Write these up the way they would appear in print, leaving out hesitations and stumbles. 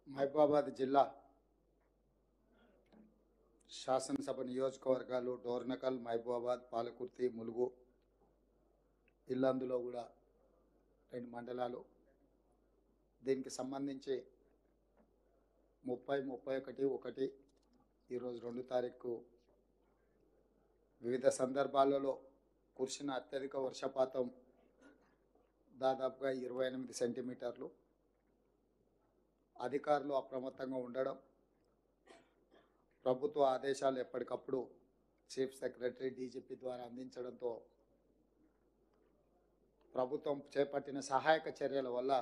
మహబూబాబాద్ జిల్లా శాసనసభ నియోజకవర్గాలు డోర్నకల్, మహబూబాబాద్, పాలకుర్తి, ములుగు, ఇల్లందులో కూడా 2 మండలాలు. దీనికి సంబంధించి 30, 31, 1 ఈరోజు 2 తారీఖు వివిధ సందర్భాలలో కురిసిన అత్యధిక వర్షపాతం దాదాపుగా 28 సెంటీమీటర్లు. అధికారులు అప్రమత్తంగా ఉండడం, ప్రభుత్వ ఆదేశాలు ఎప్పటికప్పుడు చీఫ్ సెక్రటరీ, డీజీపీ ద్వారా అందించడంతో ప్రభుత్వం చేపట్టిన సహాయక చర్యల వల్ల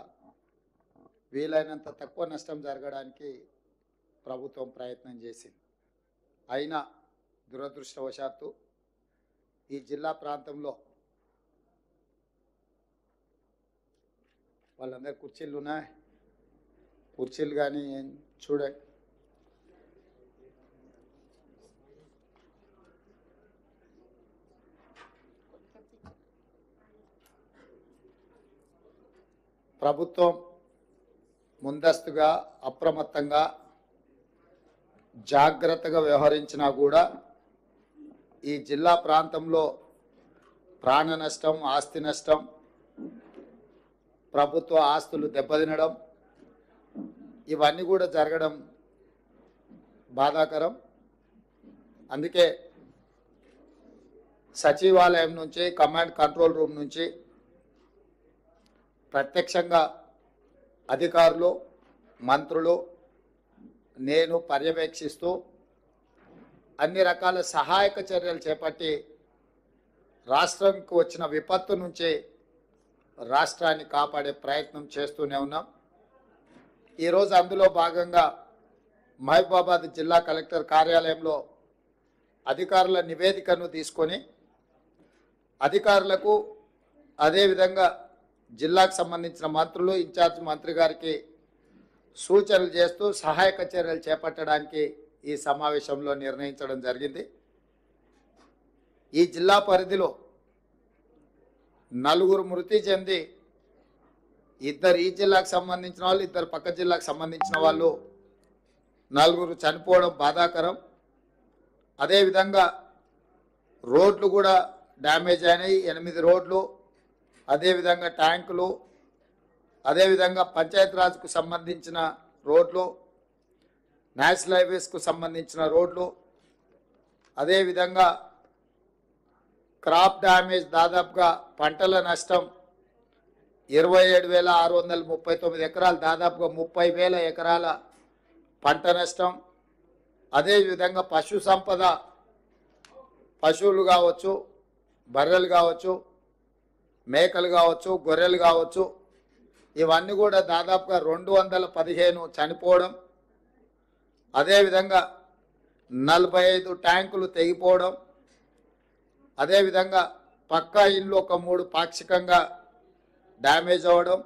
వీలైనంత తక్కువ నష్టం జరగడానికి ప్రభుత్వం ప్రయత్నం చేసింది. అయినా దురదృష్టవశాత్తు ఈ జిల్లా ప్రాంతంలో వాళ్ళందరి కుర్చీలు ఉన్నాయి, కుర్చీలు కానీ చూడండి, ప్రభుత్వం ముందస్తుగా అప్రమత్తంగా జాగ్రత్తగా వ్యవహరించినా కూడా ఈ జిల్లా ప్రాంతంలో ప్రాణ నష్టం, ఆస్తి నష్టం, ప్రభుత్వ ఆస్తులు దెబ్బతినడం ఇవన్నీ కూడా జరగడం బాధాకరం. అందుకే సచివాలయం నుంచి, కమాండ్ కంట్రోల్ రూమ్ నుంచి ప్రత్యక్షంగా అధికారులు, మంత్రులు, నేను పర్యవేక్షిస్తూ అన్ని రకాల సహాయక చర్యలు చేపట్టి రాష్ట్రంకు వచ్చిన విపత్తు నుంచి రాష్ట్రాన్ని కాపాడే ప్రయత్నం చేస్తూనే ఉన్నాం. ఈరోజు అందులో భాగంగా మహబూబాబాద్ జిల్లా కలెక్టర్ కార్యాలయంలో అధికారుల నివేదికను తీసుకొని అధికారులకు, అదేవిధంగా జిల్లాకు సంబంధించిన మంత్రులు, ఇన్ఛార్జ్ మంత్రి గారికి సూచనలు చేస్తూ సహాయక చర్యలు చేపట్టడానికి ఈ సమావేశంలో నిర్ణయించడం జరిగింది. ఈ జిల్లా పరిధిలో 4 మృతి చెంది 2 ఈ జిల్లాకు సంబంధించిన వాళ్ళు, 2 పక్క జిల్లాకు సంబంధించిన వాళ్ళు 4 చనిపోవడం బాధాకరం. అదేవిధంగా రోడ్లు కూడా డ్యామేజ్ అయినాయి, 8 రోడ్లు, అదేవిధంగా ట్యాంకులు, అదేవిధంగా పంచాయతీరాజ్కు సంబంధించిన రోడ్లు, నేషనల్ హైవేస్కు సంబంధించిన రోడ్లు, అదేవిధంగా క్రాప్ డ్యామేజ్ దాదాపుగా పంటల నష్టం 27,639 ఎకరాలు, దాదాపుగా 30,000 ఎకరాల పంట నష్టం. అదేవిధంగా పశు సంపద, పశువులు కావచ్చు, బర్రెలు కావచ్చు, మేకలు కావచ్చు, గొర్రెలు కావచ్చు, ఇవన్నీ కూడా దాదాపుగా 215 చనిపోవడం, అదేవిధంగా 45 ట్యాంకులు తెగిపోవడం, అదేవిధంగా పక్కా ఇల్లు ఒక 3 పాక్షికంగా డ్యామేజ్ అవ్వడం,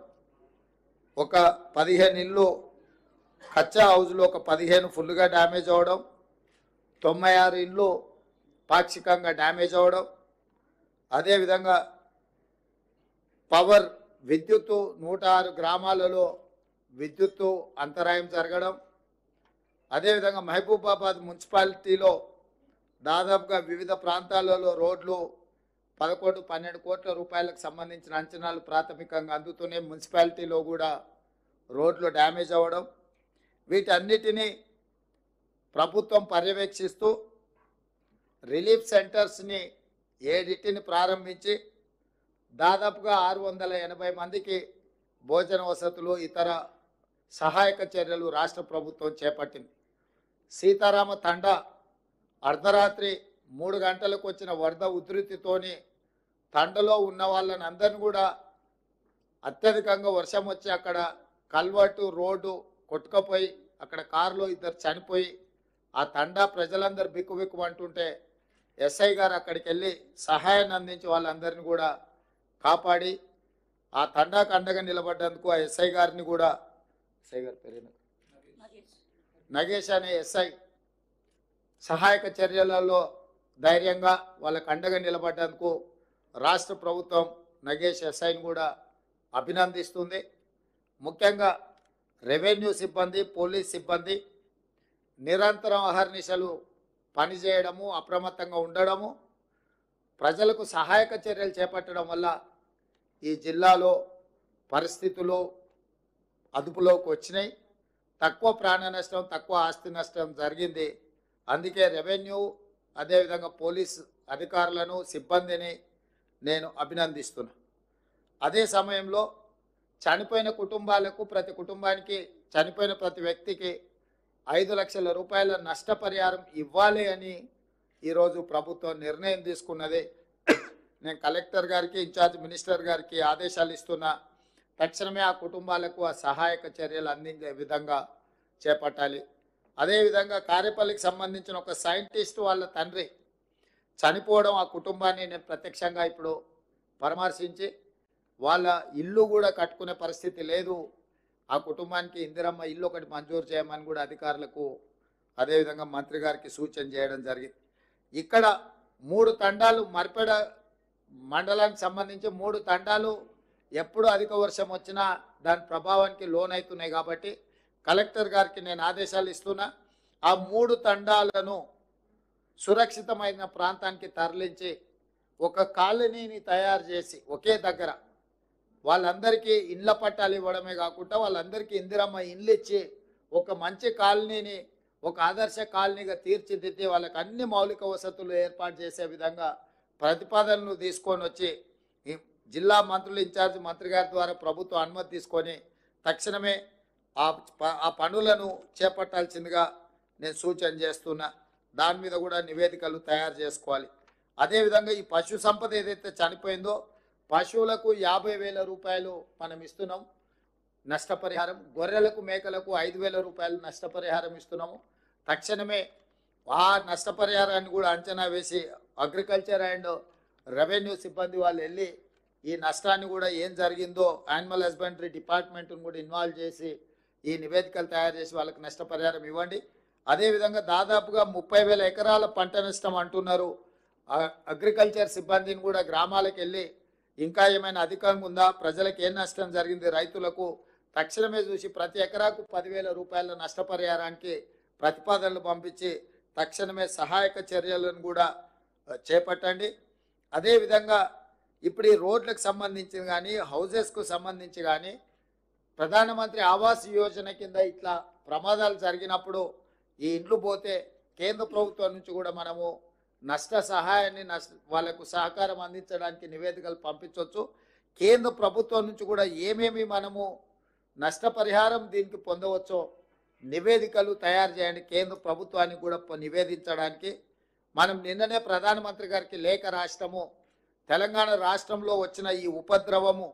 ఒక 15 ఇల్లు కచ్చా హౌజ్లో ఒక 15 ఫుల్గా డ్యామేజ్ అవ్వడం, 96 ఇల్లు పాక్షికంగా డ్యామేజ్ అవ్వడం, అదేవిధంగా పవర్ విద్యుత్తు 106 గ్రామాలలో విద్యుత్తు అంతరాయం జరగడం, అదేవిధంగా మహబూబాబాద్ మున్సిపాలిటీలో దాదాపుగా వివిధ ప్రాంతాలలో రోడ్లు 11-12 కోట్ల రూపాయలకు సంబంధించిన అంచనాలు ప్రాథమికంగా అందుతూనే మున్సిపాలిటీలో కూడా రోడ్లు డ్యామేజ్ అవ్వడం, వీటన్నిటినీ ప్రభుత్వం పర్యవేక్షిస్తూ రిలీఫ్ సెంటర్స్ని 7 ప్రారంభించి దాదాపుగా 680 మందికి భోజన వసతులు, ఇతర సహాయక చర్యలు రాష్ట్ర ప్రభుత్వం చేపట్టింది. సీతారామ తండా అర్ధరాత్రి 3 గంటలకు వచ్చిన వరద ఉధృతితోని తండలో ఉన్న వాళ్ళని అందరిని కూడా అత్యధికంగా వర్షం వచ్చి అక్కడ కల్వర్టు రోడ్డు కొట్టుకపోయి అక్కడ కారులో 2 చనిపోయి ఆ తండా ప్రజలందరూ బిక్కుబిక్కుమంటుంటే ఎస్ఐ గారు అక్కడికి వెళ్ళి సహాయాన్ని అందించి వాళ్ళందరినీ కూడా కాపాడి ఆ తండాకు అండగా నిలబడ్డందుకు ఆ ఎస్ఐ గారిని కూడా, ఎస్ఐ గారి పేరు నగేష్ అనే ఎస్ఐ సహాయక చర్యలలో ధైర్యంగా వాళ్ళకు అండగా నిలబడ్డందుకు రాష్ట్ర ప్రభుత్వం నగేష్ ఎస్ఐని కూడా అభినందిస్తుంది. ముఖ్యంగా రెవెన్యూ సిబ్బంది, పోలీస్ సిబ్బంది నిరంతరం అహర్నిశలు పనిచేయడము, అప్రమత్తంగా ఉండడము, ప్రజలకు సహాయక చర్యలు చేపట్టడం వల్ల ఈ జిల్లాలో పరిస్థితులు అదుపులోకి వచ్చినాయి. తక్కువ ప్రాణ నష్టం, తక్కువ ఆస్తి నష్టం జరిగింది. అందుకే రెవెన్యూ అదేవిధంగా పోలీస్ అధికారులను, సిబ్బందిని నేను అభినందిస్తున్నా. అదే సమయంలో చనిపోయిన కుటుంబాలకు, ప్రతి కుటుంబానికి, చనిపోయిన ప్రతి వ్యక్తికి 5 లక్షల రూపాయల నష్టపరిహారం ఇవ్వాలి అని ఈరోజు ప్రభుత్వం నిర్ణయం తీసుకున్నది. నేను కలెక్టర్ గారికి, ఇన్ఛార్జ్ మినిస్టర్ గారికి ఆదేశాలు ఇస్తున్నా. తక్షణమే ఆ కుటుంబాలకు ఆ సహాయక చర్యలు అందించే విధంగా చేపట్టాలి. అదేవిధంగా కారేపల్లికి సంబంధించిన ఒక సైంటిస్ట్ వాళ్ళ తండ్రి చనిపోవడం, ఆ కుటుంబాన్ని నేను ప్రత్యక్షంగా ఇప్పుడు పరామర్శించి వాళ్ళ ఇల్లు కూడా కట్టుకునే పరిస్థితి లేదు, ఆ కుటుంబానికి ఇందిరమ్మ ఇల్లు ఒకటి మంజూరు చేయమని కూడా అధికారులకు అదేవిధంగా మంత్రి గారికి సూచన చేయడం జరిగింది. ఇక్కడ 3 తండాలు, మర్పెడ మండలానికి సంబంధించి 3 తండాలు ఎప్పుడు అధిక వర్షం వచ్చినా దాని ప్రభావానికి లోనవుతున్నాయి. కాబట్టి కలెక్టర్ గారికి నేను ఆదేశాలు ఇస్తున్నా. ఆ 3 తండాలను సురక్షితమైన ప్రాంతానికి తరలించి ఒక కాలనీని తయారు చేసి ఒకే దగ్గర వాళ్ళందరికీ ఇండ్ల పట్టాలు ఇవ్వడమే కాకుండా వాళ్ళందరికీ ఇందిరమ్మ ఇండ్లు ఇచ్చి ఒక మంచి కాలనీని ఒక ఆదర్శ కాలనీగా తీర్చిదిద్ది వాళ్ళకి అన్ని మౌలిక వసతులు ఏర్పాటు చేసే విధంగా ప్రతిపాదనలు తీసుకొని వచ్చి జిల్లా మంత్రులు, ఇన్ఛార్జ్ మంత్రి గారి ద్వారా ప్రభుత్వం అనుమతి తీసుకొని తక్షణమే ఆ పనులను చేపట్టాల్సిందిగా నేను సూచన చేస్తున్నా. దాని మీద కూడా నివేదికలు తయారు చేసుకోవాలి. అదేవిధంగా ఈ పశు సంపద ఏదైతే చనిపోయిందో పశువులకు 50,000 రూపాయలు మనం ఇస్తున్నాం నష్టపరిహారం, గొర్రెలకు, మేకలకు 5,000 రూపాయలు నష్టపరిహారం ఇస్తున్నాము. తక్షణమే ఆ నష్టపరిహారాన్ని కూడా అంచనా వేసి అగ్రికల్చర్ అండ్ రెవెన్యూ సిబ్బంది వాళ్ళు వెళ్ళి ఈ నష్టాన్ని కూడా ఏం జరిగిందో యానిమల్ హస్బెండరీ డిపార్ట్మెంట్ను కూడా ఇన్వాల్వ్ చేసి ఈ నివేదికలు తయారు చేసి వాళ్ళకి నష్టపరిహారం ఇవ్వండి. అదేవిధంగా దాదాపుగా 30,000 ఎకరాల పంట నష్టం అంటున్నారు. అగ్రికల్చర్ సిబ్బందిని కూడా గ్రామాలకు వెళ్ళి ఇంకా ఏమైనా అధికంగా ఉందా, ప్రజలకు ఏం నష్టం జరిగింది, రైతులకు తక్షణమే చూసి ప్రతి ఎకరాకు 10,000 రూపాయల నష్టపరిహారానికి ప్రతిపాదనలు పంపించి తక్షణమే సహాయక చర్యలను కూడా చేపట్టండి. అదేవిధంగా ఇప్పుడు ఈ రోడ్లకు సంబంధించి కానీ, హౌజెస్కు సంబంధించి కానీ ప్రధానమంత్రి ఆవాస్ యోజన కింద ఇట్లా ప్రమాదాలు జరిగినప్పుడు ఈ ఇండ్లు పోతే కేంద్ర ప్రభుత్వం నుంచి కూడా మనము నష్ట సహాయాన్ని వాళ్ళకు సహకారం అందించడానికి నివేదికలు పంపించవచ్చు. కేంద్ర ప్రభుత్వం నుంచి కూడా ఏమేమి మనము నష్టపరిహారం దీనికి పొందవచ్చో నివేదికలు తయారు చేయండి. కేంద్ర ప్రభుత్వానికి కూడా నివేదించడానికి మనం నిన్ననే ప్రధానమంత్రి గారికి లేఖ రాష్ట్రము తెలంగాణ రాష్ట్రంలో వచ్చిన ఈ ఉపద్రవము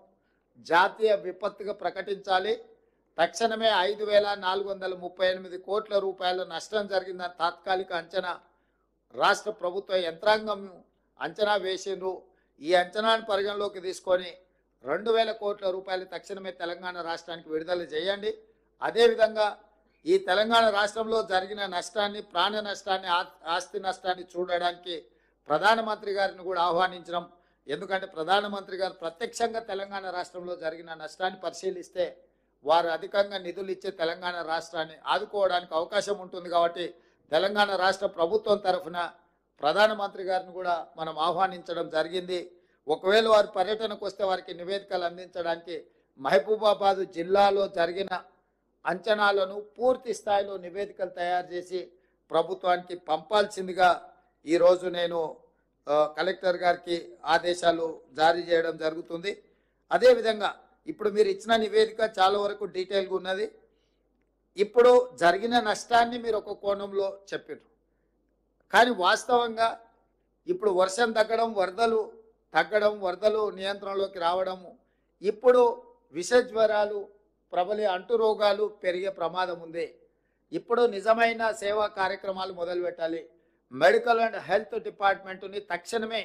జాతీయ విపత్తుగా ప్రకటించాలి. తక్షణమే 5,438 కోట్ల రూపాయల నష్టం జరిగిందని తాత్కాలిక అంచనా రాష్ట్ర ప్రభుత్వ యంత్రాంగం అంచనా వేసిండ్రు. ఈ అంచనాను పరిగణలోకి తీసుకొని 2,000 కోట్ల రూపాయలు తక్షణమే తెలంగాణ రాష్ట్రానికి విడుదల చేయండి. అదేవిధంగా ఈ తెలంగాణ రాష్ట్రంలో జరిగిన నష్టాన్ని, ప్రాణ నష్టాన్ని, ఆస్తి నష్టాన్ని చూడడానికి ప్రధానమంత్రి గారిని కూడా ఆహ్వానించడం. ఎందుకంటే ప్రధానమంత్రి గారు ప్రత్యక్షంగా తెలంగాణ రాష్ట్రంలో జరిగిన నష్టాన్ని పరిశీలిస్తే వారు అధికంగా నిధులు ఇచ్చే తెలంగాణ రాష్ట్రాన్ని ఆదుకోవడానికి అవకాశం ఉంటుంది. కాబట్టి తెలంగాణ రాష్ట్ర ప్రభుత్వం తరఫున ప్రధానమంత్రి గారిని కూడా మనం ఆహ్వానించడం జరిగింది. ఒకవేళ వారు పర్యటనకు వస్తే వారికి నివేదికలు అందించడానికి మహబూబాబాద్ జిల్లాలో జరిగిన అంచనాలను పూర్తి స్థాయిలో నివేదికలు తయారు చేసి ప్రభుత్వానికి పంపాల్సిందిగా ఈరోజు నేను కలెక్టర్ గారికి ఆదేశాలు జారీ చేయడం జరుగుతుంది. అదేవిధంగా ఇప్పుడు మీరు ఇచ్చిన నివేదిక చాలా వరకు డీటెయిల్గా ఉన్నది. ఇప్పుడు జరిగిన నష్టాన్ని మీరు ఒక కోణంలో చెప్పారు, కానీ వాస్తవంగా ఇప్పుడు వర్షం తగ్గడం, వరదలు నియంత్రణలోకి రావడము, ఇప్పుడు విష జ్వరాలు ప్రబలి అంటురోగాలు పెరిగే ప్రమాదం ఉంది. ఇప్పుడు నిజమైన సేవా కార్యక్రమాలు మొదలుపెట్టాలి. మెడికల్ అండ్ హెల్త్ డిపార్ట్మెంట్ని తక్షణమే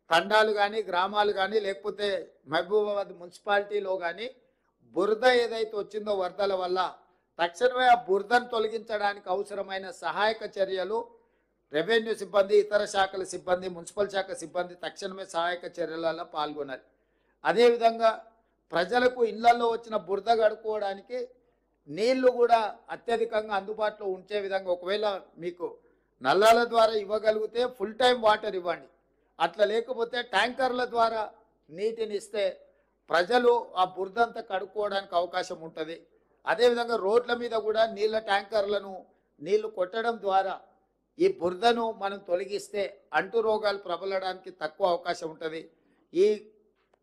తండాలు కానీ, గ్రామాలు కానీ, లేకపోతే మహబూబాబాద్ మున్సిపాలిటీలో కానీ బురద ఏదైతే వచ్చిందో వరదల వల్ల తక్షణమే ఆ బురదను తొలగించడానికి అవసరమైన సహాయక చర్యలు రెవెన్యూ సిబ్బంది, ఇతర శాఖల సిబ్బంది, మున్సిపల్ శాఖ సిబ్బంది తక్షణమే సహాయక చర్యలలో పాల్గొనాలి. అదేవిధంగా ప్రజలకు ఇళ్లలో వచ్చిన బురద కడుక్కోవడానికి నీళ్లు కూడా అత్యధికంగా అందుబాటులో ఉంచే విధంగా ఒకవేళ మీకు నల్లాల ద్వారా ఇవ్వగలిగితే ఫుల్ టైం వాటర్ ఇవ్వండి. అట్లా లేకపోతే ట్యాంకర్ల ద్వారా నీటిని ఇస్తే ప్రజలు ఆ బురదంతా కడుక్కోవడానికి అవకాశం ఉంటుంది. అదేవిధంగా రోడ్ల మీద కూడా నీళ్ళ ట్యాంకర్లను నీళ్లు కొట్టడం ద్వారా ఈ బురదను మనం తొలగిస్తే అంటు రోగాలు ప్రబలడానికి తక్కువ అవకాశం ఉంటుంది. ఈ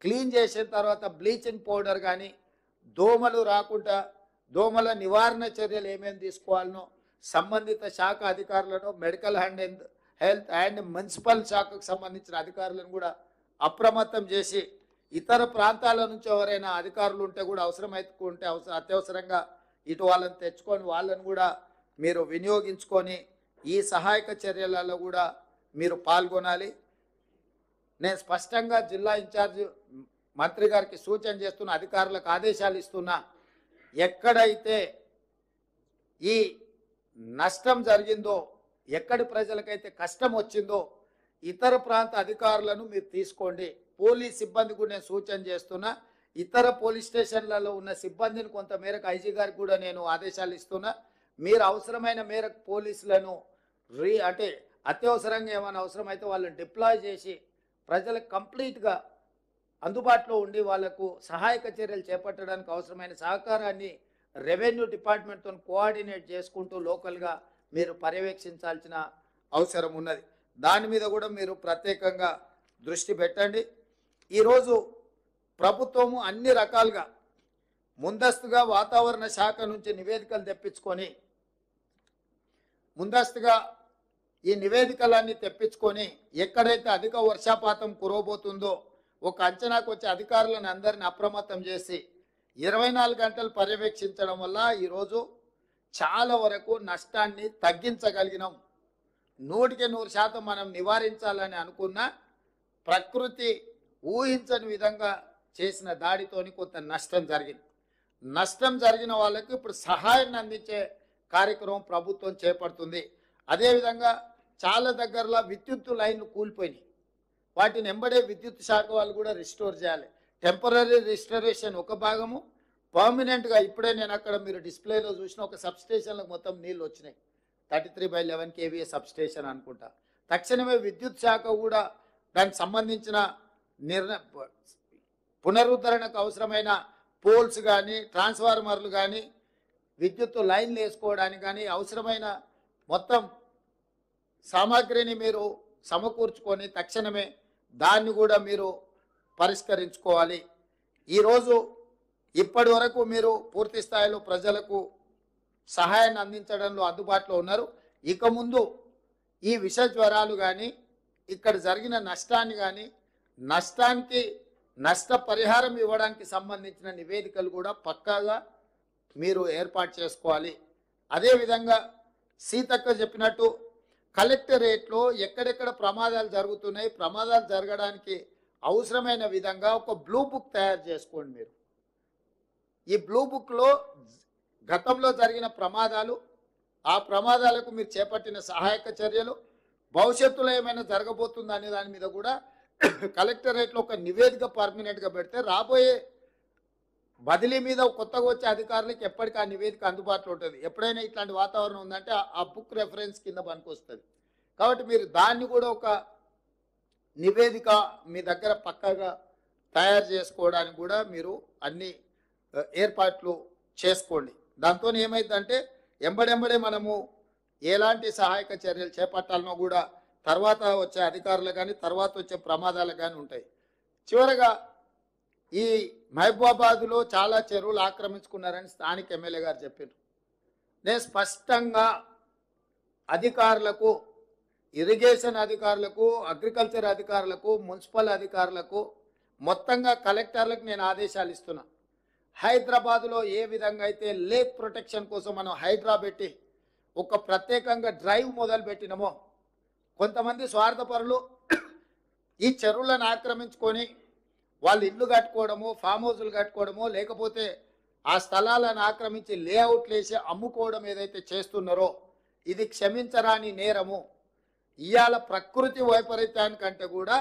క్లీన్ చేసిన తర్వాత బ్లీచింగ్ పౌడర్ కానీ దోమలు రాకుండా దోమల నివారణ చర్యలు ఏమేమి తీసుకోవాలనో సంబంధిత శాఖ అధికారులను మెడికల్ హెల్త్ అండ్ మున్సిపల్ శాఖకు సంబంధించిన అధికారులను కూడా అప్రమత్తం చేసి ఇతర ప్రాంతాల నుంచి ఎవరైనా అధికారులు ఉంటే కూడా అవసరమైతే అత్యవసరంగా ఇటు వాళ్ళని తెచ్చుకొని వాళ్ళని కూడా మీరు వినియోగించుకొని ఈ సహాయక చర్యలలో కూడా మీరు పాల్గొనాలి. నేను స్పష్టంగా జిల్లా ఇన్ఛార్జ్ మంత్రి గారికి సూచన చేస్తున్న, అధికారులకు ఆదేశాలు ఇస్తున్నా, ఎక్కడైతే ఈ నష్టం జరిగిందో, ఎక్కడి ప్రజలకైతే కష్టం వచ్చిందో ఇతర ప్రాంత అధికారులను మీరు తీసుకోండి. పోలీస్ సిబ్బంది కూడా నేను సూచన చేస్తున్నా. ఇతర పోలీస్ స్టేషన్లలో ఉన్న సిబ్బందిని కొంత మేరకు ఐజీ గారికి కూడా నేను ఆదేశాలు ఇస్తున్నా. మీరు అవసరమైన మేరకు పోలీసులను అంటే అత్యవసరంగా ఏమైనా అవసరమైతే వాళ్ళని డిప్లాయ్ చేసి ప్రజలకు కంప్లీట్గా అందుబాటులో ఉండి వాళ్లకు సహాయక చర్యలు చేపట్టడానికి అవసరమైన సహకారాన్ని రెవెన్యూ డిపార్ట్మెంట్తో కోఆర్డినేట్ చేసుకుంటూ లోకల్గా మీరు పర్యవేక్షించాల్సిన అవసరం ఉన్నది. దాని మీద కూడా మీరు ప్రత్యేకంగా దృష్టి పెట్టండి. ఈరోజు ప్రభుత్వము అన్ని రకాలుగా ముందస్తుగా వాతావరణ శాఖ నుంచి నివేదికలు తెప్పించుకొని ముందస్తుగా ఈ నివేదికలన్నీ తెప్పించుకొని ఎక్కడైతే అధిక వర్షపాతం కురవబోతుందో ఒక అంచనాకు వచ్చే అధికారులను అందరిని అప్రమత్తం చేసి 24 గంటలు పర్యవేక్షించడం వల్ల ఈరోజు చాలా వరకు నష్టాన్ని తగ్గించగలిగినాం. 100% మనం నివారించాలని అనుకున్న ప్రకృతి ఊహించని విధంగా చేసిన దాడితోని కొంత నష్టం జరిగింది. నష్టం జరిగిన వాళ్ళకి ఇప్పుడు సహాయాన్ని అందించే కార్యక్రమం ప్రభుత్వం చేపడుతుంది. అదేవిధంగా చాలా దగ్గరలో విద్యుత్ లైన్లు కూలిపోయినాయి. వాటిని ఎంబడే విద్యుత్ శాఖ వాళ్ళు కూడా రిస్టోర్ చేయాలి. టెంపరీ రిస్టరేషన్ ఒక భాగము, పర్మనెంట్గా ఇప్పుడే నేను అక్కడ మీరు డిస్ప్లేలో చూసిన ఒక సబ్స్టేషన్లకు మొత్తం నీళ్ళు వచ్చినాయి. 33/11 kVA సబ్స్టేషన్ అనుకుంటా. తక్షణమే విద్యుత్ శాఖ కూడా దానికి సంబంధించిన పునరుద్ధరణకు అవసరమైన పోల్స్ కానీ ట్రాన్స్ఫార్మర్లు కానీ విద్యుత్ లైన్లు వేసుకోవడానికి కానీ అవసరమైన మొత్తం సామాగ్రిని మీరు సమకూర్చుకొని తక్షణమే దాన్ని కూడా మీరు పరిష్కరించుకోవాలి. ఈరోజు ఇప్పటి వరకు మీరు పూర్తి స్థాయిలో ప్రజలకు సహాయాన్ని అందించడంలో అందుబాటులో ఉన్నారు. ఇక ముందు ఈ విష జ్వరాలు కానీ ఇక్కడ జరిగిన నష్టాన్ని కానీ నష్టానికి నష్టపరిహారం ఇవ్వడానికి సంబంధించిన నివేదికలు కూడా పక్కాగా మీరు ఏర్పాటు చేసుకోవాలి. అదేవిధంగా సీతక్క చెప్పినట్టు కలెక్టరేట్లో ఎక్కడెక్కడ ప్రమాదాలు జరుగుతున్నాయి, ప్రమాదాలు జరగడానికి అవసరమైన విధంగా ఒక బ్లూ బుక్ తయారు చేసుకోండి. మీరు ఈ బ్లూ బుక్లో గతంలో జరిగిన ప్రమాదాలు, ఆ ప్రమాదాలకు మీరు చేపట్టిన సహాయక చర్యలు, భవిష్యత్తులో ఏమైనా జరగబోతుందా అనే దాని మీద కూడా కలెక్టరేట్లో ఒక నివేదిక పర్మనెంట్గా పెడితే రాబోయే బదిలీ మీద కొత్తగా వచ్చే అధికారులకు ఎప్పటికీ ఆ నివేదిక అందుబాటులో ఉంటుంది. ఎప్పుడైనా ఇట్లాంటి వాతావరణం ఉందంటే ఆ బుక్ రెఫరెన్స్ కింద పనికొస్తుంది. కాబట్టి మీరు దాన్ని కూడా ఒక నివేదిక మీ దగ్గర పక్కాగా తయారు చేసుకోవడానికి కూడా మీరు అన్ని ఏర్పాట్లు చేసుకోండి. దాంతో ఏమైందంటే ఎంబడెంబడే మనము ఎలాంటి సహాయక చర్యలు చేపట్టాలనో కూడా తర్వాత వచ్చే అధికారులు కానీ తర్వాత వచ్చే ప్రమాదాలు కానీ ఉంటాయి. చివరగా ఈ మహబూబాబాద్లో చాలా చెరువులు ఆక్రమించుకున్నారని స్థానిక ఎమ్మెల్యే గారు చెప్పారు. నేను స్పష్టంగా అధికారులకు, ఇరిగేషన్ అధికారులకు, అగ్రికల్చర్ అధికారులకు, మున్సిపల్ అధికారులకు, మొత్తంగా కలెక్టర్లకు నేను ఆదేశాలు ఇస్తున్నా. హైదరాబాదులో ఏ విధంగా అయితే లేక్ ప్రొటెక్షన్ కోసం మనం హైడ్రా పెట్టి ఒక ప్రత్యేకంగా డ్రైవ్ మొదలు పెట్టినామో, కొంతమంది స్వార్థపరులు ఈ చెరువులను ఆక్రమించుకొని వాళ్ళు ఇల్లు కట్టుకోవడమో, ఫామ్ హౌజులు కట్టుకోవడమో, లేకపోతే ఆ స్థలాలను ఆక్రమించి లేఅవుట్లు వేసి అమ్ముకోవడం ఏదైతే చేస్తున్నారో ఇది క్షమించరాని నేరము. ఇవాళ ప్రకృతి వైపరీత్యానికంటే కూడా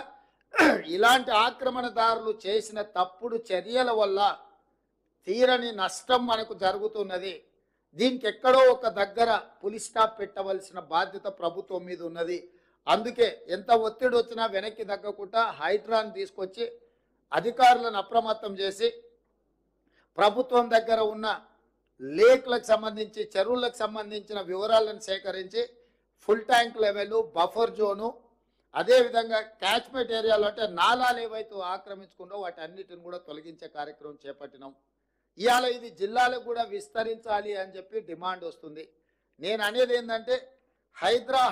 ఇలాంటి ఆక్రమణదారులు చేసిన తప్పుడు చర్యల వల్ల తీరని నష్టం మనకు జరుగుతున్నది. దీనికి ఎక్కడో ఒక దగ్గర పులి స్టాప్ పెట్టవలసిన బాధ్యత ప్రభుత్వం మీద ఉన్నది. అందుకే ఎంత ఒత్తిడి వచ్చినా వెనక్కి తగ్గకుండా హైడ్రాన్ తీసుకొచ్చి అధికారులను అప్రమత్తం చేసి ప్రభుత్వం దగ్గర ఉన్న లేక్లకు సంబంధించి చెరువులకు సంబంధించిన వివరాలను సేకరించి full tank level, buffer zone, అదేవిధంగా క్యాచ్మెంట్ ఏరియాలో అంటే నాలాలు ఏవైతే ఆక్రమించుకుందో వాటి అన్నిటిని కూడా తొలగించే కార్యక్రమం చేపట్టినాం. ఇవాళ ఇది జిల్లాలకు కూడా విస్తరించాలి అని చెప్పి డిమాండ్ వస్తుంది. నేను అనేది ఏంటంటే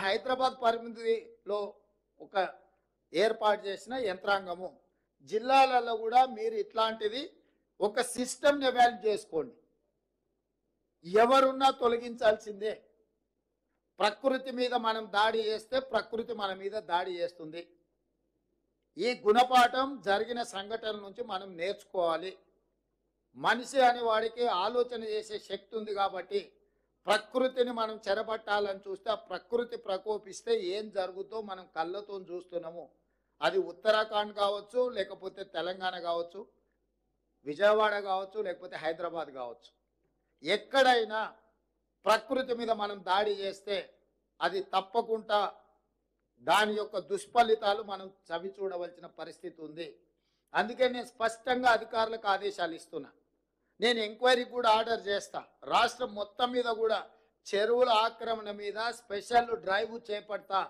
హైదరాబాద్ పరిమితిలో ఒక ఏర్పాటు చేసిన యంత్రాంగము జిల్లాలలో కూడా మీరు ఇట్లాంటిది ఒక సిస్టమ్ని ఎవాల్యుయేట్ చేసుకోండి. ఎవరున్నా తొలగించాల్సిందే. ప్రకృతి మీద మనం దాడి చేస్తే ప్రకృతి మన మీద దాడి చేస్తుంది. ఈ గుణపాఠం జరిగిన సంఘటనల నుంచి మనం నేర్చుకోవాలి. మనిషి అనే వాడికి ఆలోచన చేసే శక్తి ఉంది కాబట్టి ప్రకృతిని మనం చెరబట్టాలని చూస్తే ఆ ప్రకృతి ప్రకోపిస్తే ఏం జరుగుతుందో మనం కళ్ళతో చూస్తున్నాము. అది ఉత్తరాఖండ్ కావచ్చు, లేకపోతే తెలంగాణ కావచ్చు, విజయవాడ కావచ్చు, లేకపోతే హైదరాబాద్ కావచ్చు. ఎక్కడైనా ప్రకృతి మీద మనం దాడి చేస్తే అది తప్పకుండా దాని యొక్క దుష్ఫలితాలు మనం చవి చూడవలసిన పరిస్థితి ఉంది. అందుకే నేను స్పష్టంగా అధికారులకు ఆదేశాలు ఇస్తున్నా. నేను ఎంక్వైరీ కూడా ఆర్డర్ చేస్తా. రాష్ట్రం మొత్తం మీద కూడా చెరువుల ఆక్రమణ మీద స్పెషల్ డ్రైవ్ చేపడతా.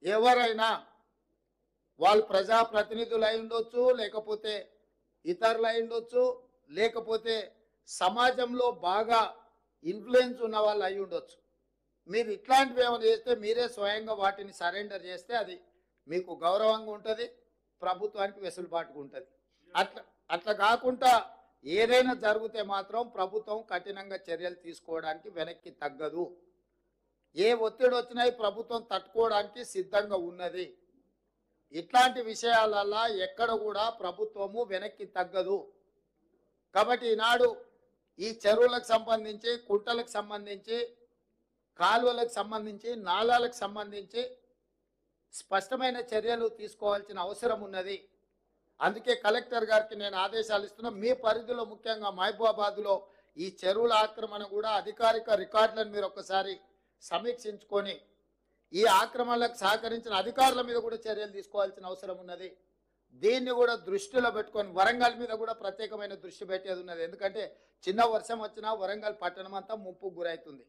ఎవరైనా వాళ్ళు ప్రజాప్రతినిధులు అయి ఉండొచ్చు, లేకపోతే ఇతరులు అయి ఉండొచ్చు, లేకపోతే సమాజంలో బాగా ఇన్ఫ్లుయెన్స్ ఉన్న వాళ్ళు అయి ఉండొచ్చు. మీరు ఇట్లాంటివి ఏమైనా చేస్తే మీరే స్వయంగా వాటిని సరెండర్ చేస్తే అది మీకు గౌరవంగా ఉంటుంది, ప్రభుత్వానికి వెసులుబాటుగా ఉంటుంది. అట్లా కాకుండా ఏదైనా జరిగితే మాత్రం ప్రభుత్వం కఠినంగా చర్యలు తీసుకోవడానికి వెనక్కి తగ్గదు. ఏ ఒత్తిడి వచ్చినా ప్రభుత్వం తట్టుకోవడానికి సిద్ధంగా ఉన్నది. ఇట్లాంటి విషయాలలో ఎక్కడ కూడా ప్రభుత్వము వెనక్కి తగ్గదు. కాబట్టి ఈనాడు ఈ చెరువులకు సంబంధించి, కుంటలకు సంబంధించి, కాలువలకు సంబంధించి, నాలాలకు సంబంధించి స్పష్టమైన చర్యలు తీసుకోవాల్సిన అవసరం ఉన్నది. అందుకే కలెక్టర్ గారికి నేను ఆదేశాలు ఇస్తున్నా. మీ పరిధిలో ముఖ్యంగా మహబూబాబాద్లో ఈ చెరువుల ఆక్రమణ కూడా అధికారిక రికార్డులను మీరు ఒకసారి సమీక్షించుకొని ఈ ఆక్రమణలకు సహకరించిన అధికారుల మీద కూడా చర్యలు తీసుకోవాల్సిన అవసరం ఉన్నది. దీన్ని కూడా దృష్టిలో పెట్టుకొని వరంగల్ మీద కూడా ప్రత్యేకమైన దృష్టి పెట్టేది ఉన్నది. ఎందుకంటే చిన్న వర్షం వచ్చినా వరంగల్ పట్టణం అంతా ముప్పుకు గురవుతుంది.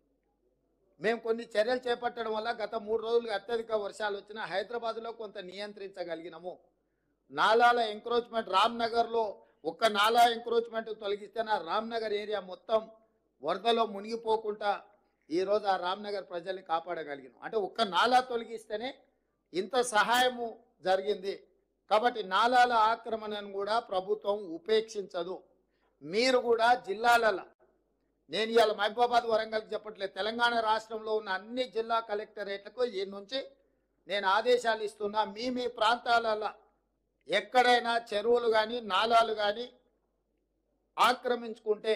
మేము కొన్ని చర్యలు చేపట్టడం వల్ల గత 3 రోజులుగా అత్యధిక వర్షాలు వచ్చినా హైదరాబాద్లో కొంత నియంత్రించగలిగినాము. నాలాల ఎంక్రోచ్మెంట్ రామ్నగర్లో ఒక్క నాలా ఎంక్రోచ్మెంట్ తొలగిస్తే నా రామ్నగర్ ఏరియా మొత్తం వరదలో మునిగిపోకుండా ఈరోజు ఆ రామ్నగర్ ప్రజల్ని కాపాడగలిగినాం. అంటే ఒక్క నాలా తొలగిస్తేనే ఇంత సహాయము జరిగింది. కాబట్టి నాలాల ఆక్రమణను కూడా ప్రభుత్వం ఉపేక్షించదు. మీరు కూడా జిల్లాలలో, నేను ఇవాళ మహబూబాబాద్ వరంగల్కి చెప్పట్లేదు, తెలంగాణ రాష్ట్రంలో ఉన్న అన్ని జిల్లా కలెక్టరేట్లకు ఈ నుంచి నేను ఆదేశాలు ఇస్తున్నా. మీ ప్రాంతాలలో ఎక్కడైనా చెరువులు కానీ నాలాలు కానీ ఆక్రమించుకుంటే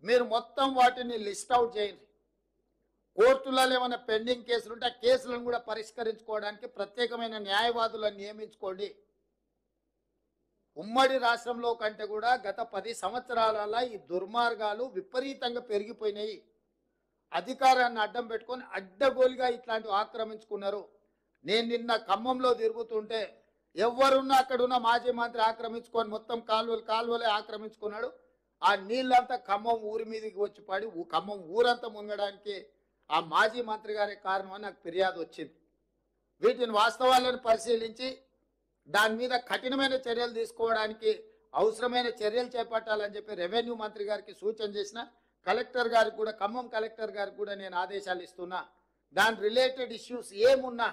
మీరు మొత్తం వాటిని లిస్ట్ అవుట్ చేయండి. కోర్టులలో ఏమైనా పెండింగ్ కేసులు ఉంటే ఆ కేసులను కూడా పరిష్కరించుకోవడానికి ప్రత్యేకమైన న్యాయవాదులను నియమించుకోండి. ఉమ్మడి రాష్ట్రంలో కంటే కూడా గత 10 సంవత్సరాలలో ఈ దుర్మార్గాలు విపరీతంగా పెరిగిపోయినాయి. అధికారాన్ని అడ్డం పెట్టుకొని అడ్డగోలుగా ఇట్లాంటివి ఆక్రమించుకున్నారు. నేను నిన్న ఖమ్మంలో తిరుగుతుంటే ఎవరున్నా అక్కడున్న మాజీ మంత్రి ఆక్రమించుకొని మొత్తం కాలువలే ఆక్రమించుకున్నాడు. ఆ నీళ్ళంతా ఖమ్మం ఊరి మీదకి వచ్చి పడి ఖమ్మం ఊరంతా మునగడానికి ఆ మాజీ మంత్రి గారే కారణం అని నాకు ఫిర్యాదు వచ్చింది. వీటిని వాస్తవాలను పరిశీలించి దాని మీద కఠినమైన చర్యలు తీసుకోవడానికి అవసరమైన చర్యలు చేపట్టాలని చెప్పి రెవెన్యూ మంత్రి గారికి సూచన చేసిన. కలెక్టర్ గారికి కూడా, ఖమ్మం కలెక్టర్ గారికి కూడా నేను ఆదేశాలు ఇస్తున్నా. దాని రిలేటెడ్ ఇష్యూస్ ఏమున్నా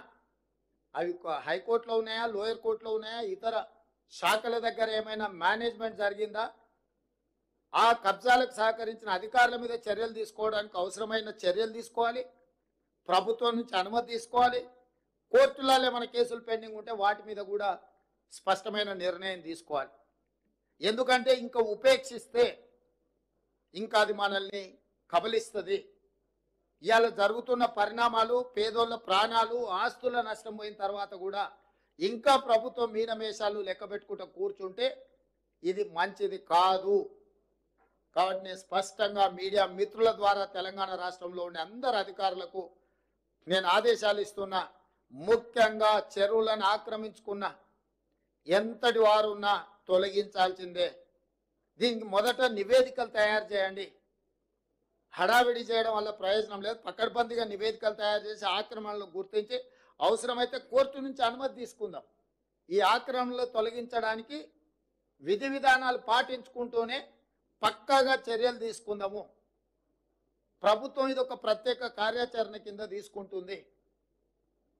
అవి హైకోర్టులో ఉన్నాయా, లోయర్ కోర్టులో ఉన్నాయా, ఇతర శాఖల దగ్గర ఏమైనా మేనేజ్మెంట్ జరిగిందా, ఆ కబ్జాలకు సహకరించిన అధికారుల మీద చర్యలు తీసుకోవడానికి అవసరమైన చర్యలు తీసుకోవాలి. ప్రభుత్వం నుంచి అనుమతి తీసుకోవాలి. కోర్టులలో ఏమైనా కేసులు పెండింగ్ ఉంటే వాటి మీద కూడా స్పష్టమైన నిర్ణయం తీసుకోవాలి. ఎందుకంటే ఇంకా ఉపేక్షిస్తే ఇంకా అది మనల్ని కబలిస్తుంది. ఇవాళ జరుగుతున్న పరిణామాలు, పేదోళ్ళ ప్రాణాలు, ఆస్తుల నష్టం పోయిన తర్వాత కూడా ఇంకా ప్రభుత్వం మీనమేషాలు లెక్క పెట్టుకుంటూ కూర్చుంటే ఇది మంచిది కాదు. కాబట్టి నేను స్పష్టంగా మీడియా మిత్రుల ద్వారా తెలంగాణ రాష్ట్రంలో ఉండే అందరు అధికారులకు నేను ఆదేశాలు ఇస్తున్నా. ముఖ్యంగా చెరువులను ఆక్రమించుకున్న ఎంతటి వారు ఉన్నా తొలగించాల్సిందే. దీనికి మొదట నివేదికలు తయారు చేయండి. హడావిడి చేయడం వల్ల ప్రయోజనం లేదు. పకడ్బందీగా నివేదికలు తయారు చేసి ఆక్రమణలు గుర్తించి అవసరమైతే కోర్టు నుంచి అనుమతి తీసుకుందాం. ఈ ఆక్రమణలు తొలగించడానికి విధి విధానాలు పాటించుకుంటూనే పక్కాగా చర్యలు తీసుకుందాము. ప్రభుత్వం ఇది ఒక ప్రత్యేక కార్యాచరణ కింద తీసుకుంటుంది.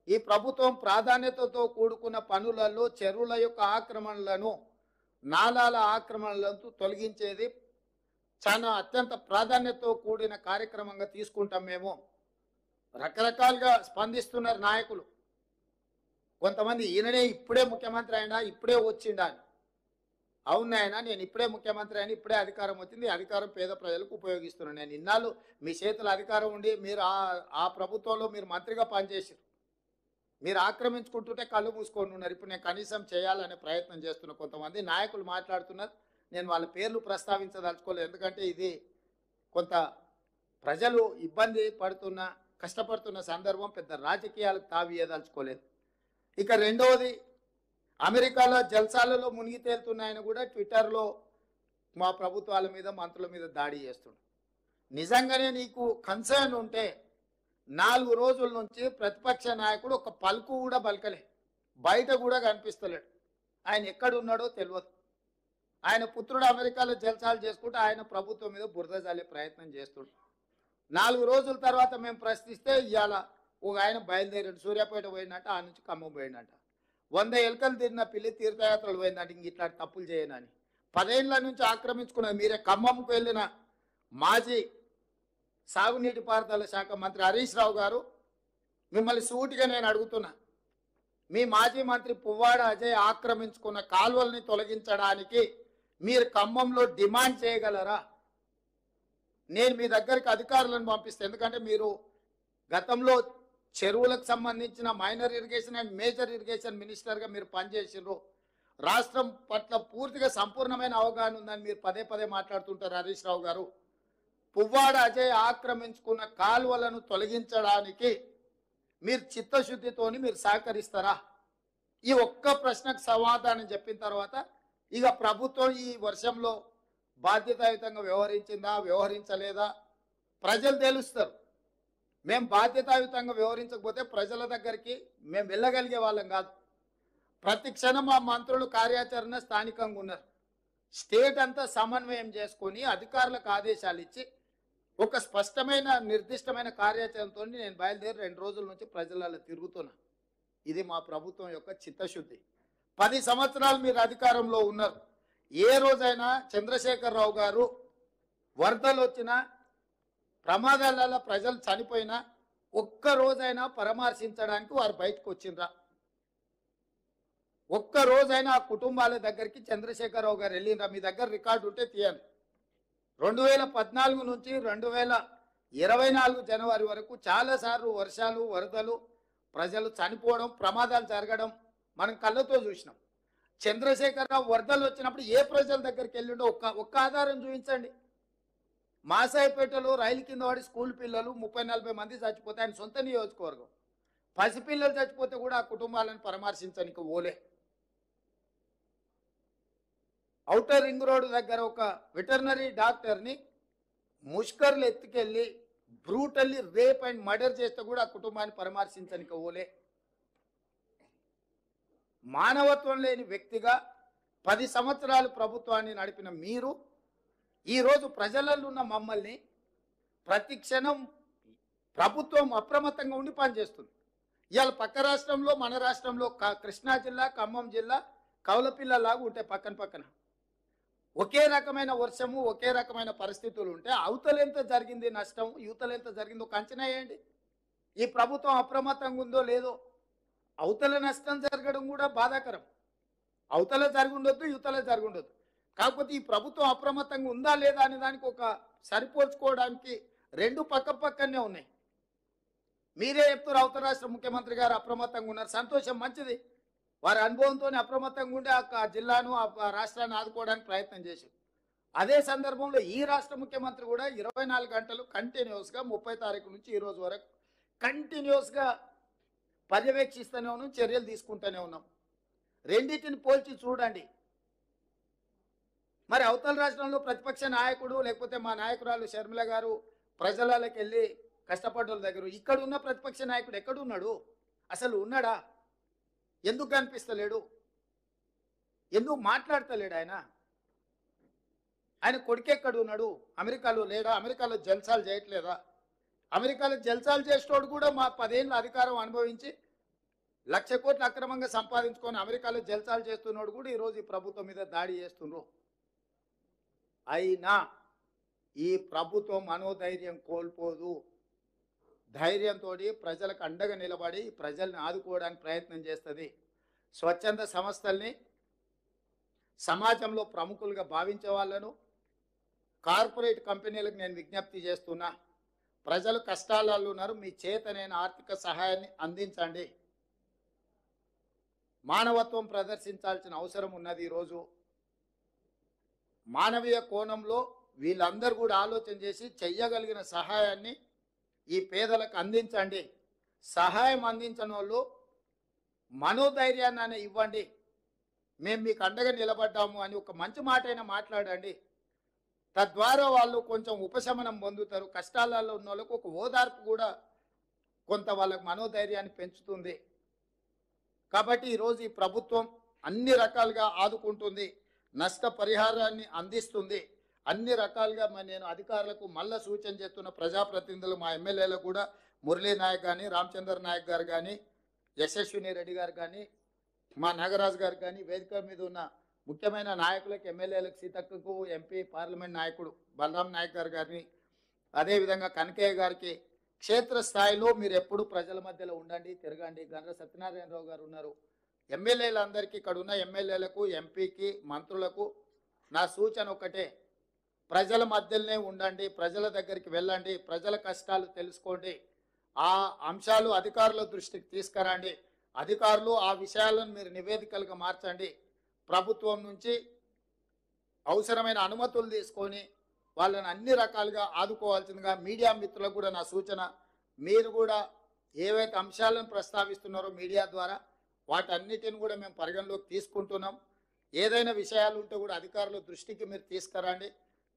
ఈ ప్రభుత్వం ప్రాధాన్యతతో కూడుకున్న పనులలో చెరువుల యొక్క ఆక్రమణలను, నాలాల ఆక్రమణలను తొలగించేది చాలా అత్యంత ప్రాధాన్యతతో కూడిన కార్యక్రమంగా తీసుకుంటాం. మేము రకరకాలుగా స్పందిస్తున్నారు నాయకులు. కొంతమంది ఈయననే ఇప్పుడే ముఖ్యమంత్రి అయినా, ఇప్పుడే వచ్చిండా అని. అవునాయన, నేను ఇప్పుడే ముఖ్యమంత్రి అయినా, ఇప్పుడే అధికారం వచ్చింది, అధికారం పేద ప్రజలకు ఉపయోగిస్తున్నాను. నేను ఇన్నాళ్ళు మీ చేతుల అధికారం ఉండి మీరు ఆ ప్రభుత్వంలో మీరు మంత్రిగా పనిచేసారు. మీరు ఆక్రమించుకుంటుంటే కళ్ళు మూసుకొని ఉన్నారు. ఇప్పుడు నేను కనీసం చేయాలనే ప్రయత్నం చేస్తున్న కొంతమంది నాయకులు మాట్లాడుతున్నారు. నేను వాళ్ళ పేర్లు ప్రస్తావించదలుచుకోలేదు, ఎందుకంటే ఇది కొంత ప్రజలు ఇబ్బంది పడుతున్న, కష్టపడుతున్న సందర్భం. పెద్ద రాజకీయాలకు తావియదలుచుకోలేదు. ఇక రెండవది, అమెరికాలో జల్సాలలో మునిగి తేలుతున్నాయని కూడా ట్విట్టర్లో మా ప్రభుత్వాల మీద, మంత్రుల మీద దాడి చేస్తున్నాడు. నిజంగానే నీకు కన్సర్న్ ఉంటే 4 రోజుల నుంచి ప్రతిపక్ష నాయకుడు ఒక పలుకు కూడా పలకలే, బయట కూడా కనిపిస్తలేడు. ఆయన ఎక్కడున్నాడో తెలియదు. ఆయన పుత్రుడు అమెరికాలో జల్సాలు చేసుకుంటూ ఆయన ప్రభుత్వం మీద బురద జల్లే ప్రయత్నం చేస్తున్నాడు. 4 రోజుల తర్వాత మేము ప్రశ్నిస్తే ఇవాళ ఒక ఆయన బయలుదేరాడు, సూర్యాపేట పోయిందంట, ఆ నుంచి ఖమ్మం పోయిందంట. 100 ఎలుకలు తిరిగిన పిల్లి తీర్థయాత్రలు పోయిందంట, ఇంక ఇట్లాంటి తప్పులు చేయనని. 10 ఏళ్ల నుంచి ఆక్రమించుకున్నది మీరే. ఖమ్మంకు వెళ్ళిన మాజీ సాగునీటి పారుదల శాఖ మంత్రి హరీష్ రావు గారు, మిమ్మల్ని సూటిగా నేను అడుగుతున్నా, మీ మాజీ మంత్రి పువ్వాడ అజయ్ ఆక్రమించుకున్న కాలువల్ని తొలగించడానికి మీరు ఖమ్మంలో డిమాండ్ చేయగలరా? నేను మీ దగ్గరికి అధికారులను పంపిస్తే, ఎందుకంటే మీరు గతంలో చెరువులకు సంబంధించిన minor irrigation and major irrigation మినిస్టర్గా మీరు పనిచేసినారు. రాష్ట్రం పట్ల పూర్తిగా సంపూర్ణమైన అవగాహన ఉందని మీరు పదే పదే మాట్లాడుతుంటారు హరీష్ రావు గారు. పువ్వాడ అజయ్ ఆక్రమించుకున్న కాలువలను తొలగించడానికి మీరు చిత్తశుద్ధితోని మీరు సహకరిస్తారా? ఈ ఒక్క ప్రశ్నకు సమాధానం చెప్పిన తర్వాత ఇక ప్రభుత్వం ఈ వర్షంలో బాధ్యతాయుతంగా వ్యవహరించిందా, వ్యవహరించలేదా ప్రజలు తెలుస్తారు. మేము బాధ్యతాయుతంగా వ్యవహరించకపోతే ప్రజల దగ్గరికి మేము వెళ్ళగలిగే వాళ్ళం కాదు. ప్రతి క్షణం మా మంత్రులు కార్యాచరణ స్థానికంగా ఉన్నారు. స్టేట్ అంతా సమన్వయం చేసుకొని అధికారులకు ఆదేశాలు ఇచ్చి ఒక స్పష్టమైన నిర్దిష్టమైన కార్యాచరణతో నేను బయలుదేరి 2 రోజుల నుంచి ప్రజలలో తిరుగుతున్నా. ఇది మా ప్రభుత్వం యొక్క చిత్తశుద్ధి. 10 సంవత్సరాలు మీరు అధికారంలో ఉన్నారు. ఏ రోజైనా చంద్రశేఖరరావు గారు వరదలు వచ్చినా, ప్రమాదాలలో ప్రజలు చనిపోయినా ఒక్క రోజైనా పరామర్శించడానికి వారు బయటకు వచ్చిండ్రా? ఒక్క రోజైనా ఆ కుటుంబాల దగ్గరికి చంద్రశేఖరరావు గారు వెళ్ళిండ్రా? మీ దగ్గర రికార్డు ఉంటే తీయండి. 2014 నుంచి 2024 జనవరి వరకు చాలాసార్లు వర్షాలు, వరదలు, ప్రజలు చనిపోవడం, ప్రమాదాలు జరగడం మనం కళ్ళతో చూసినాం. చంద్రశేఖరరావు వరదలు వచ్చినప్పుడు ఏ ప్రజల దగ్గరికి వెళ్ళిండో ఒక్క ఆధారం చూపించండి. మాసాయిపేటలో రైలు కింద పడి స్కూల్ పిల్లలు 30-40 మంది చచ్చిపోతే ఆయన సొంత నియోజకవర్గం. పసిపిల్లలు చచ్చిపోతే కూడా ఆ కుటుంబాలను పరామర్శించడానికి ఓలే. ఔటర్ రింగ్ రోడ్డు దగ్గర ఒక వెటర్నరీ డాక్టర్ని ముష్కర్లు ఎత్తుకెళ్ళి బ్రూటల్లీ రేప్ అండ్ మర్డర్ చేస్తే కూడా ఆ కుటుంబాన్ని పరామర్శించడానికి ఓలే. మానవత్వం లేని వ్యక్తిగా 10 సంవత్సరాలు ప్రభుత్వాన్ని నడిపిన మీరు ఈరోజు ప్రజలలో ఉన్న మమ్మల్ని ప్రతి క్షణం ప్రభుత్వం అప్రమత్తంగా ఉండి పనిచేస్తుంది. ఇవాళ పక్క రాష్ట్రంలో, మన రాష్ట్రంలో కృష్ణా జిల్లా, ఖమ్మం జిల్లా కౌలపిల్లలాగా ఉంటాయి పక్కన పక్కన. ఒకే రకమైన వర్షము, ఒకే రకమైన పరిస్థితులు ఉంటే అవతల ఎంత జరిగింది నష్టం, యువతలు ఎంత జరిగిందో ఒక అంచనా వేయండి. ఈ ప్రభుత్వం అప్రమత్తంగా ఉందో లేదో. అవతల నష్టం జరగడం కూడా బాధాకరం. అవతల జరిగి ఉండొద్దు, యువతల జరిగి ఉండొద్దు. కాకపోతే ఈ ప్రభుత్వం అప్రమత్తంగా ఉందా లేదా అనే దానికి ఒక సరిపోల్చుకోవడానికి 2 పక్కనే ఉన్నాయి. మీరే చెప్తారు అవతల రాష్ట్ర ముఖ్యమంత్రి గారు అప్రమత్తంగా ఉన్నారు, సంతోషం, మంచిది. వారి అనుభవంతో అప్రమత్తంగా ఉండి ఆ జిల్లాను, ఆ రాష్ట్రాన్ని ఆదుకోవడానికి ప్రయత్నం చేశారు. అదే సందర్భంలో ఈ రాష్ట్ర ముఖ్యమంత్రి కూడా 24 గంటలు కంటిన్యూస్గా 30 తారీఖు నుంచి ఈ రోజు వరకు కంటిన్యూస్గా పర్యవేక్షిస్తూనే ఉన్నాం, చర్యలు తీసుకుంటూనే ఉన్నాం. రెండింటిని పోల్చి చూడండి. మరి అవతల రాష్ట్రంలో ప్రతిపక్ష నాయకుడు లేకపోతే మా నాయకురాలు షర్మిల గారు ప్రజలకి వెళ్ళి కష్టపడ్డోళ్ళ దగ్గర, ఇక్కడ ఉన్న ప్రతిపక్ష నాయకుడు ఎక్కడున్నాడు? అసలు ఉన్నాడా? ఎందుకు కనిపిస్తలేడు? ఎందుకు మాట్లాడతలేడు? ఆయన కొడుకెక్కడ ఉన్నాడు? అమెరికాలో లేడా? అమెరికాలో జల్సాలు చేయట్లేదా? అమెరికాలో జల్సాలు చేసేటోడు కూడా మా 10 ఏళ్ళ అధికారం అనుభవించి 1,00,000 కోట్లు అక్రమంగా సంపాదించుకొని అమెరికాలో జల్సాలు చేస్తున్నాడు కూడా ఈరోజు ఈ ప్రభుత్వం మీద దాడి చేస్తున్నారు. అయినా ఈ ప్రభుత్వం మనోధైర్యం కోల్పోదు. ధైర్యంతో ప్రజలకు అండగా నిలబడి ప్రజల్ని ఆదుకోవడానికి ప్రయత్నం చేస్తుంది. స్వచ్ఛంద సంస్థల్ని సమాజంలో ప్రముఖులుగా భావించే వాళ్ళను, కార్పొరేట్ కంపెనీలకు నేను విజ్ఞప్తి చేస్తున్నా, ప్రజలు కష్టాలలో ఉన్నారు, మీ చేతనైన ఆర్థిక సహాయాన్ని అందించండి. మానవత్వం ప్రదర్శించాల్సిన అవసరం ఉన్నది. ఈరోజు మానవీయ కోణంలో వీళ్ళందరూ కూడా ఆలోచన చేసి చెయ్యగలిగిన సహాయాన్ని ఈ పేదలకు అందించండి. సహాయం అందించిన వాళ్ళు మనోధైర్యాన్ని ఇవ్వండి. మేము మీకు అండగా నిలబడ్డాము అని ఒక మంచి మాట అయినా మాట్లాడండి. తద్వారా వాళ్ళు కొంచెం ఉపశమనం పొందుతారు. కష్టాలలో ఉన్న వాళ్ళకు ఒక ఓదార్పు కూడా కొంత వాళ్ళకు మనోధైర్యాన్ని పెంచుతుంది. కాబట్టి ఈరోజు ఈ ప్రభుత్వం అన్ని రకాలుగా ఆదుకుంటుంది, నష్టపరిహారాన్ని అందిస్తుంది. అన్ని రకాలుగా నేను అధికారులకు మళ్ళా సూచన చేస్తున్న ప్రజాప్రతినిధులు, మా ఎమ్మెల్యేలకు కూడా, మురళీ నాయక్ కానీ, రామచంద్ర నాయక్ గారు కానీ, యశస్విని రెడ్డి గారు కానీ, మా నాగరాజు గారు కానీ, వేదిక మీద ఉన్న ముఖ్యమైన నాయకులకు, ఎమ్మెల్యేలకు, సీతక్కకు, ఎంపీ పార్లమెంట్ నాయకుడు బలరాం నాయక్ గారు కానీ, అదేవిధంగా కనకయ్య గారికి, క్షేత్రస్థాయిలో మీరు ఎప్పుడు ప్రజల మధ్యలో ఉండండి, తిరగండి. గండ్ర సత్యనారాయణరావు గారు ఉన్నారు. ఎమ్మెల్యేలందరికీ, ఇక్కడ ఉన్న ఎమ్మెల్యేలకు, ఎంపీకి, మంత్రులకు నా సూచన ఒకటే, ప్రజల మధ్యలోనే ఉండండి, ప్రజల దగ్గరికి వెళ్ళండి, ప్రజల కష్టాలు తెలుసుకోండి. ఆ అంశాలు అధికారుల దృష్టికి తీసుకురండి. అధికారులు ఆ విషయాలను మీరు నివేదికలుగా మార్చండి. ప్రభుత్వం నుంచి అవసరమైన అనుమతులు తీసుకొని వాళ్ళని అన్ని రకాలుగా ఆదుకోవాల్సిందిగా మీడియా మిత్రులకు కూడా నా సూచన. మీరు కూడా ఏవైతే అంశాలను ప్రస్తావిస్తున్నారో మీడియా ద్వారా వాటన్నిటిని కూడా మేము పరిగణలోకి తీసుకుంటున్నాం. ఏదైనా విషయాలు ఉంటే కూడా అధికారుల దృష్టికి మీరు తీసుకురండి.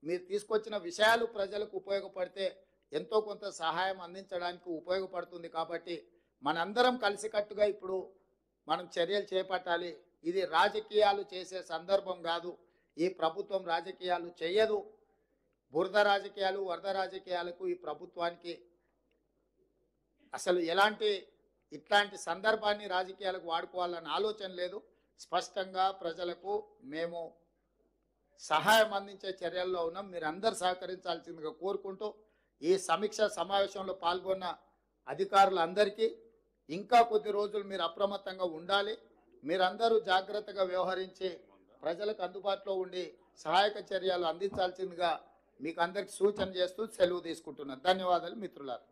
మీరు తీసుకొచ్చిన విషయాలు ప్రజలకు ఉపయోగపడితే ఎంతో కొంత సహాయం అందించడానికి ఉపయోగపడుతుంది. కాబట్టి మనందరం కలిసికట్టుగా ఇప్పుడు మనం చర్యలు చేపట్టాలి. ఇది రాజకీయాలు చేసే సందర్భం కాదు. ఈ ప్రభుత్వం రాజకీయాలు చేయదు. బురద రాజకీయాలు, వరద రాజకీయాలకు ఈ ప్రభుత్వానికి అసలు ఇట్లాంటి సందర్భాన్ని రాజకీయాలకు వాడుకోవాలన్న ఆలోచన లేదు. స్పష్టంగా ప్రజలకు మేము సహాయం అందించే చర్యల్లో ఉన్నాం. మీరు అందరు సహకరించాల్సిందిగా కోరుకుంటూ ఈ సమీక్ష సమావేశంలో పాల్గొన్న అధికారులందరికీ ఇంకా కొద్ది రోజులు మీరు అప్రమత్తంగా ఉండాలి. మీరందరూ జాగ్రత్తగా వ్యవహరించి ప్రజలకు అందుబాటులో ఉండి సహాయక చర్యలు అందించాల్సిందిగా మీకు అందరికి సూచన చేస్తూ సెలవు తీసుకుంటున్నాను. ధన్యవాదాలు మిత్రులారా.